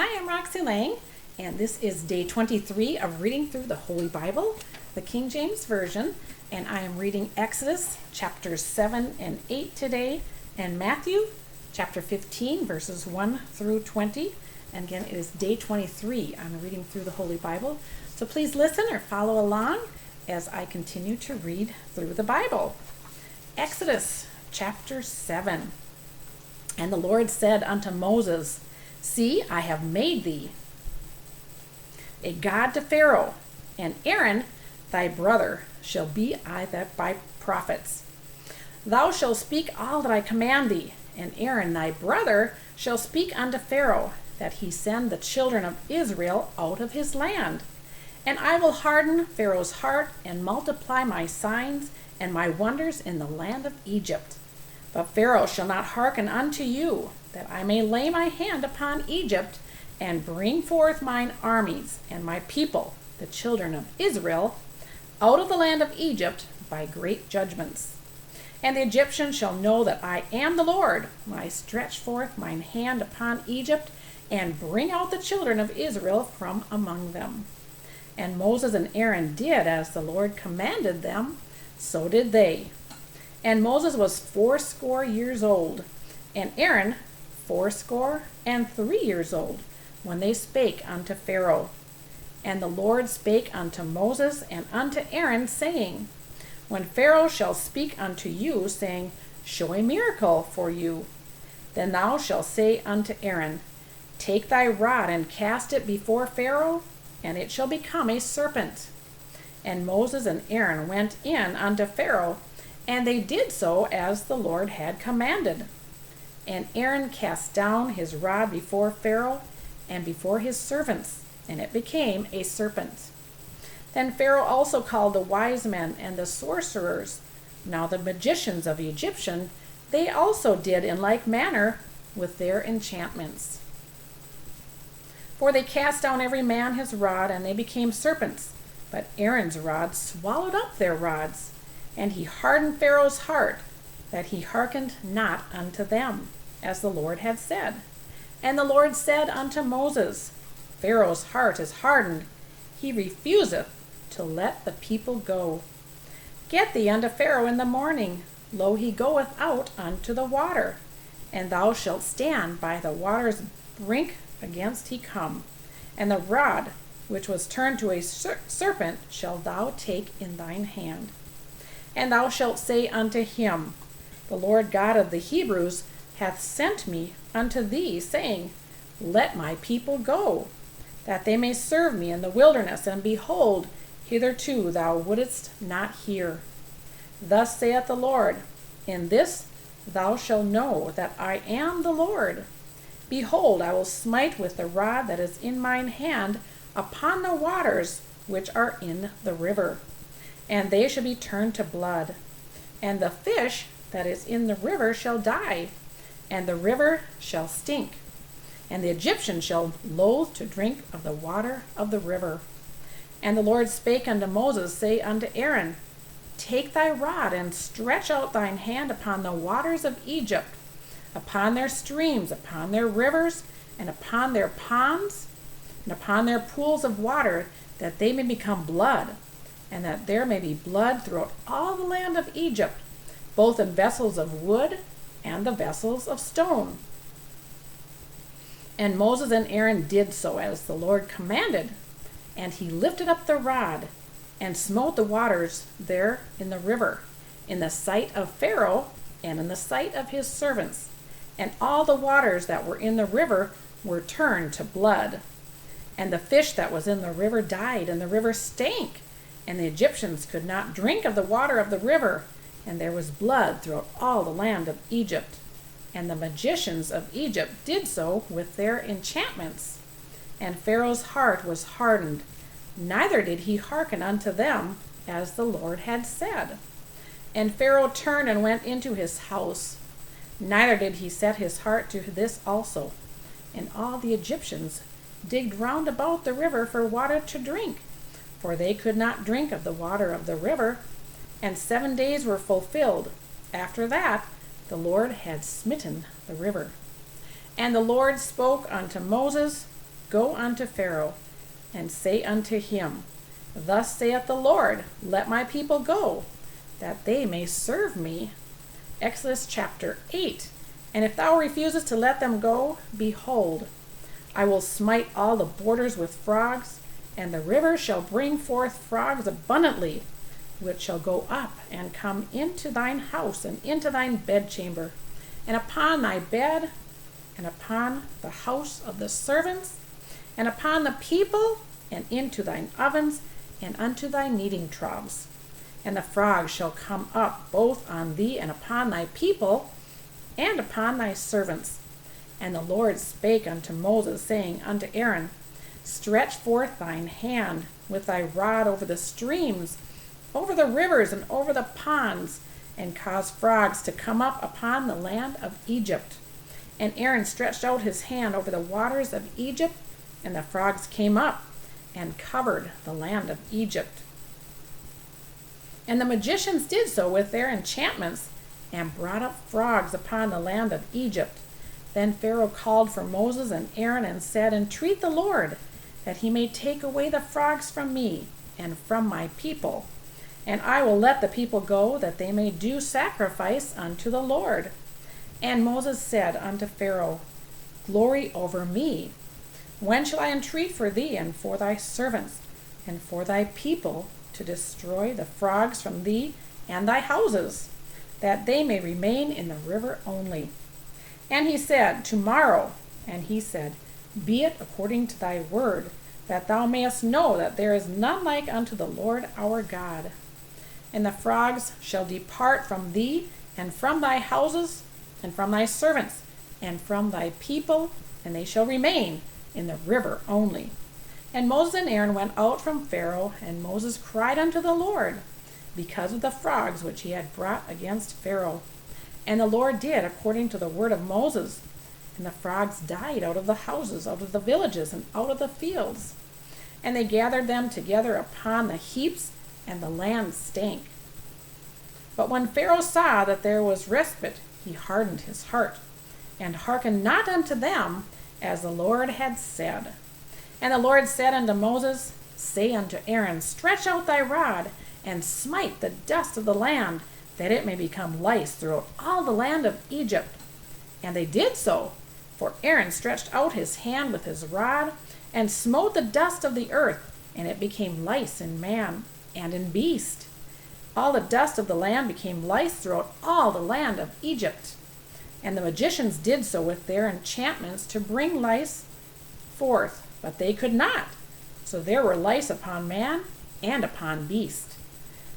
Hi, I'm Roxy Lang, and this is day 23 of reading through the Holy Bible, the King James Version, and I am reading Exodus chapters 7 and 8 today, and Matthew chapter 15 verses 1 through 20. And again, it is day 23 on reading through the Holy Bible, so please listen or follow along as I continue to read through the Bible. Exodus chapter 7. And the Lord said unto Moses, See, I have made thee a god to Pharaoh, and Aaron thy brother shall be thy prophets. Thou shalt speak all that I command thee, and Aaron thy brother shall speak unto Pharaoh, that he send the children of Israel out of his land. And I will harden Pharaoh's heart, and multiply my signs and my wonders in the land of Egypt. But Pharaoh shall not hearken unto you, that I may lay my hand upon Egypt, and bring forth mine armies and my people, the children of Israel, out of the land of Egypt by great judgments. And the Egyptians shall know that I am the Lord, when I stretch forth mine hand upon Egypt, and bring out the children of Israel from among them. And Moses and Aaron did as the Lord commanded them, so did they. And Moses was 80 years old, and Aaron 83 years old, when they spake unto Pharaoh. And the Lord spake unto Moses and unto Aaron, saying, When Pharaoh shall speak unto you, saying, Show a miracle for you, then thou shalt say unto Aaron, Take thy rod and cast it before Pharaoh, and it shall become a serpent. And Moses and Aaron went in unto Pharaoh, and they did so as the Lord had commanded. And Aaron cast down his rod before Pharaoh and before his servants, and it became a serpent. Then Pharaoh also called the wise men and the sorcerers, now the magicians of Egyptian, they also did in like manner with their enchantments. For they cast down every man his rod, and they became serpents. But Aaron's rod swallowed up their rods, and he hardened Pharaoh's heart, that he hearkened not unto them, as the Lord had said. And the Lord said unto Moses, Pharaoh's heart is hardened, he refuseth to let the people go. Get thee unto Pharaoh in the morning, lo, he goeth out unto the water, and thou shalt stand by the water's brink against he come. And the rod which was turned to a serpent shalt thou take in thine hand. And thou shalt say unto him, The Lord God of the Hebrews hath sent me unto thee, saying, Let my people go, that they may serve me in the wilderness. And behold, hitherto thou wouldest not hear. Thus saith the Lord, In this thou shalt know that I am the Lord. Behold, I will smite with the rod that is in mine hand upon the waters which are in the river, and they shall be turned to blood. And the fish that is in the river shall die, and the river shall stink, and the Egyptians shall loathe to drink of the water of the river. And the Lord spake unto Moses, say unto Aaron, Take thy rod, and stretch out thine hand upon the waters of Egypt, upon their streams, upon their rivers, and upon their ponds, and upon their pools of water, that they may become blood, and that there may be blood throughout all the land of Egypt, both in vessels of wood and the vessels of stone. And Moses and Aaron did so as the Lord commanded, and he lifted up the rod, and smote the waters there in the river, in the sight of Pharaoh, and in the sight of his servants. And all the waters that were in the river were turned to blood. And the fish that was in the river died, and the river stank, and the Egyptians could not drink of the water of the river, and there was blood throughout all the land of Egypt. And the magicians of Egypt did so with their enchantments. And Pharaoh's heart was hardened, neither did he hearken unto them, as the Lord had said. And Pharaoh turned and went into his house, neither did he set his heart to this also. And all the Egyptians digged round about the river for water to drink, for they could not drink of the water of the river. And 7 days were fulfilled. After that, the Lord had smitten the river. And the Lord spoke unto Moses, Go unto Pharaoh, and say unto him, Thus saith the Lord, Let my people go, that they may serve me. Exodus chapter 8. And if thou refusest to let them go, behold, I will smite all the borders with frogs, and the river shall bring forth frogs abundantly, which shall go up and come into thine house and into thine bedchamber, and upon thy bed, and upon the house of the servants, and upon the people, and into thine ovens, and unto thy kneading troughs. And the frogs shall come up both on thee and upon thy people, and upon thy servants. And the Lord spake unto Moses, saying unto Aaron, Stretch forth thine hand with thy rod over the streams, over the rivers, and over the ponds, and cause frogs to come up upon the land of Egypt. And Aaron stretched out his hand over the waters of Egypt, and the frogs came up and covered the land of Egypt. And the magicians did so with their enchantments, and brought up frogs upon the land of Egypt. Then Pharaoh called for Moses and Aaron, and said, Entreat the Lord, that he may take away the frogs from me, and from my people. And I will let the people go, that they may do sacrifice unto the Lord. And Moses said unto Pharaoh, Glory over me. When shall I entreat for thee, and for thy servants, and for thy people, to destroy the frogs from thee and thy houses, that they may remain in the river only? And he said, Tomorrow. And he said, Be it according to thy word, that thou mayest know that there is none like unto the Lord our God. And the frogs shall depart from thee, and from thy houses, and from thy servants, and from thy people, and they shall remain in the river only. And Moses and Aaron went out from Pharaoh, and Moses cried unto the Lord, because of the frogs which he had brought against Pharaoh. And the Lord did according to the word of Moses, and the frogs died out of the houses, out of the villages, and out of the fields. And they gathered them together upon the heaps, and the land stank. But when Pharaoh saw that there was respite, he hardened his heart, and hearkened not unto them, as the Lord had said. And the Lord said unto Moses, Say unto Aaron, Stretch out thy rod, and smite the dust of the land, that it may become lice throughout all the land of Egypt. And they did so, for Aaron stretched out his hand with his rod, and smote the dust of the earth, and it became lice in man and in beast. All the dust of the land became lice throughout all the land of Egypt. And the magicians did so with their enchantments to bring lice forth, but they could not. So there were lice upon man and upon beast.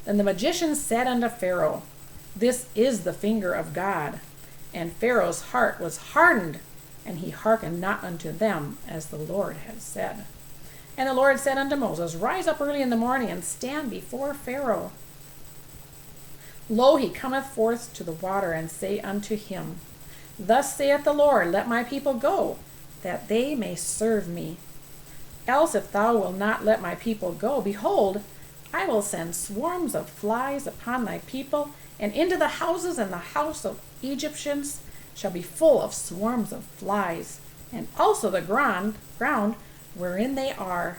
Then the magicians said unto Pharaoh, This is the finger of God. And Pharaoh's heart was hardened, and he hearkened not unto them, as the Lord had said. And the Lord said unto Moses, Rise up early in the morning, and stand before Pharaoh. Lo, he cometh forth to the water, and say unto him, Thus saith the Lord, Let my people go, that they may serve me. Else if thou wilt not let my people go, behold, I will send swarms of flies upon thy people, and into the houses, and the house of Egyptians shall be full of swarms of flies, and also the ground wherein they are.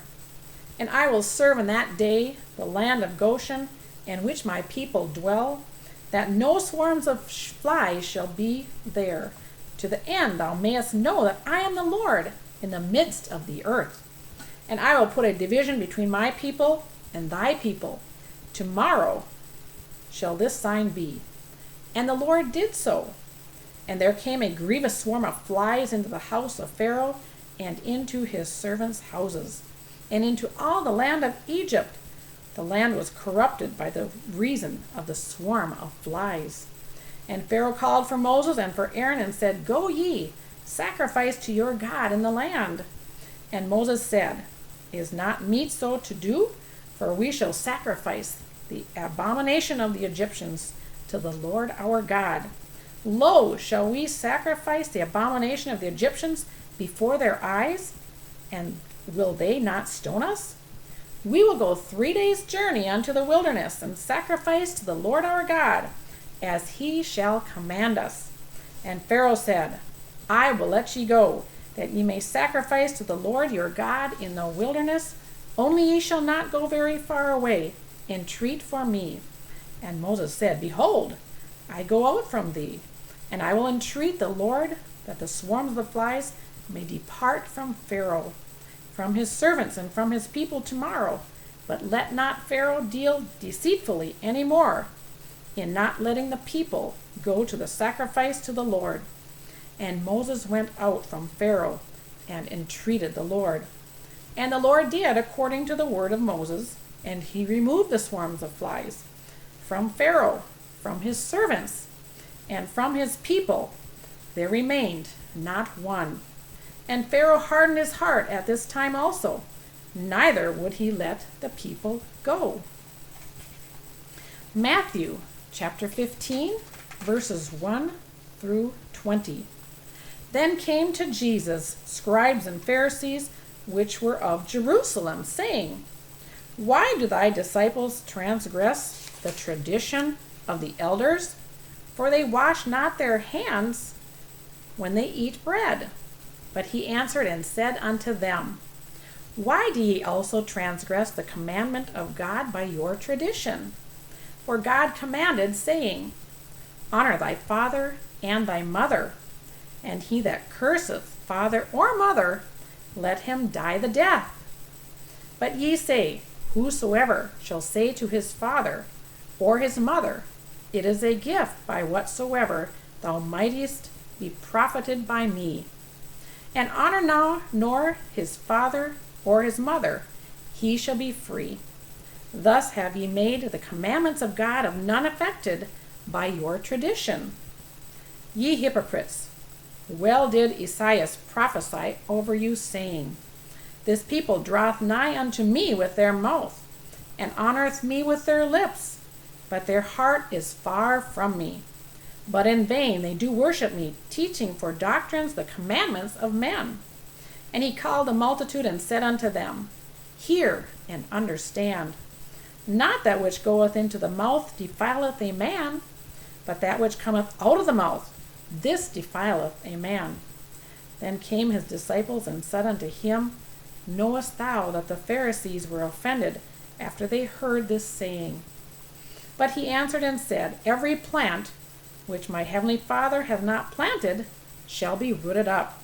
And I will serve in that day the land of Goshen, in which my people dwell, that no swarms of flies shall be there, to the end thou mayest know that I am the Lord in the midst of the earth. And I will put a division between my people and thy people. Tomorrow shall this sign be. And the Lord did so. And there came a grievous swarm of flies into the house of Pharaoh, and into his servants' houses, and into all the land of Egypt. The land was corrupted by the reason of the swarm of flies. And Pharaoh called for Moses and for Aaron, and said, Go ye, sacrifice to your God in the land. And Moses said, Is not meet so to do? For we shall sacrifice the abomination of the Egyptians to the Lord our God. Lo, shall we sacrifice the abomination of the Egyptians before their eyes? And will they not stone us? We will go 3 days' journey unto the wilderness, and sacrifice to the Lord our God, as he shall command us. And Pharaoh said, I will let ye go, that ye may sacrifice to the Lord your God in the wilderness. Only ye shall not go very far away. Entreat for me. And Moses said, Behold, I go out from thee, and I will entreat the Lord that the swarms of the flies may depart from Pharaoh, from his servants, and from his people tomorrow. But let not Pharaoh deal deceitfully any more in not letting the people go to the sacrifice to the Lord. And Moses went out from Pharaoh and entreated the Lord. And the Lord did according to the word of Moses, and he removed the swarms of flies from Pharaoh, from his servants, and from his people. There remained not one. And Pharaoh hardened his heart at this time also, neither would he let the people go. Matthew chapter 15, verses 1 through 20. Then came to Jesus scribes and Pharisees, which were of Jerusalem, saying, Why do thy disciples transgress the tradition of the elders? For they wash not their hands when they eat bread. But he answered and said unto them, Why do ye also transgress the commandment of God by your tradition? For God commanded, saying, Honor thy father and thy mother, and he that curseth father or mother, let him die the death. But ye say, Whosoever shall say to his father or his mother, It is a gift by whatsoever thou mightest be profited by me, and honor now nor his father or his mother, he shall be free. Thus have ye made the commandments of God of none affected by your tradition. Ye hypocrites, well did Esaias prophesy over you, saying, This people draweth nigh unto me with their mouth, and honoreth me with their lips, but their heart is far from me. But in vain they do worship me, teaching for doctrines the commandments of men. And he called the multitude and said unto them, Hear and understand. Not that which goeth into the mouth defileth a man, but that which cometh out of the mouth, this defileth a man. Then came his disciples and said unto him, Knowest thou that the Pharisees were offended after they heard this saying? But he answered and said, Every plant which my heavenly Father hath not planted shall be rooted up.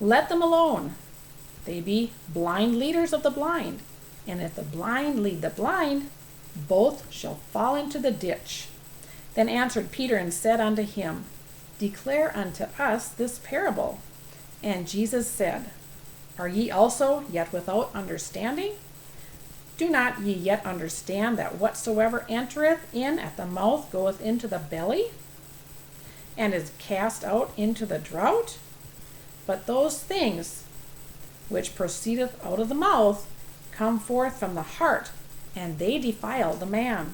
Let them alone. They be blind leaders of the blind. And if the blind lead the blind, both shall fall into the ditch. Then answered Peter and said unto him, Declare unto us this parable. And Jesus said, Are ye also yet without understanding? Do not ye yet understand that whatsoever entereth in at the mouth goeth into the belly, and is cast out into the draught? But those things which proceedeth out of the mouth come forth from the heart, and they defile the man.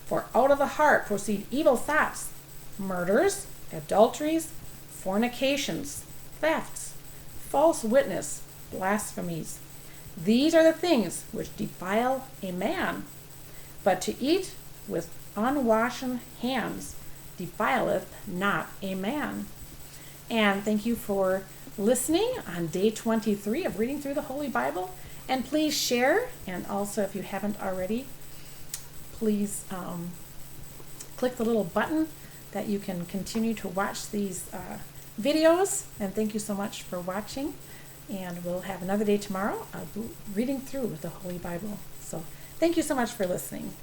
For out of the heart proceed evil thoughts, murders, adulteries, fornications, thefts, false witness, blasphemies. These are the things which defile a man. But to eat with unwashen hands defileth not a man. And thank you for listening on day 23 of reading through the Holy Bible. And please share, and also if you haven't already, please click the little button that you can continue to watch these videos. And thank you so much for watching. And we'll have another day tomorrow of reading through the Holy Bible. So thank you so much for listening.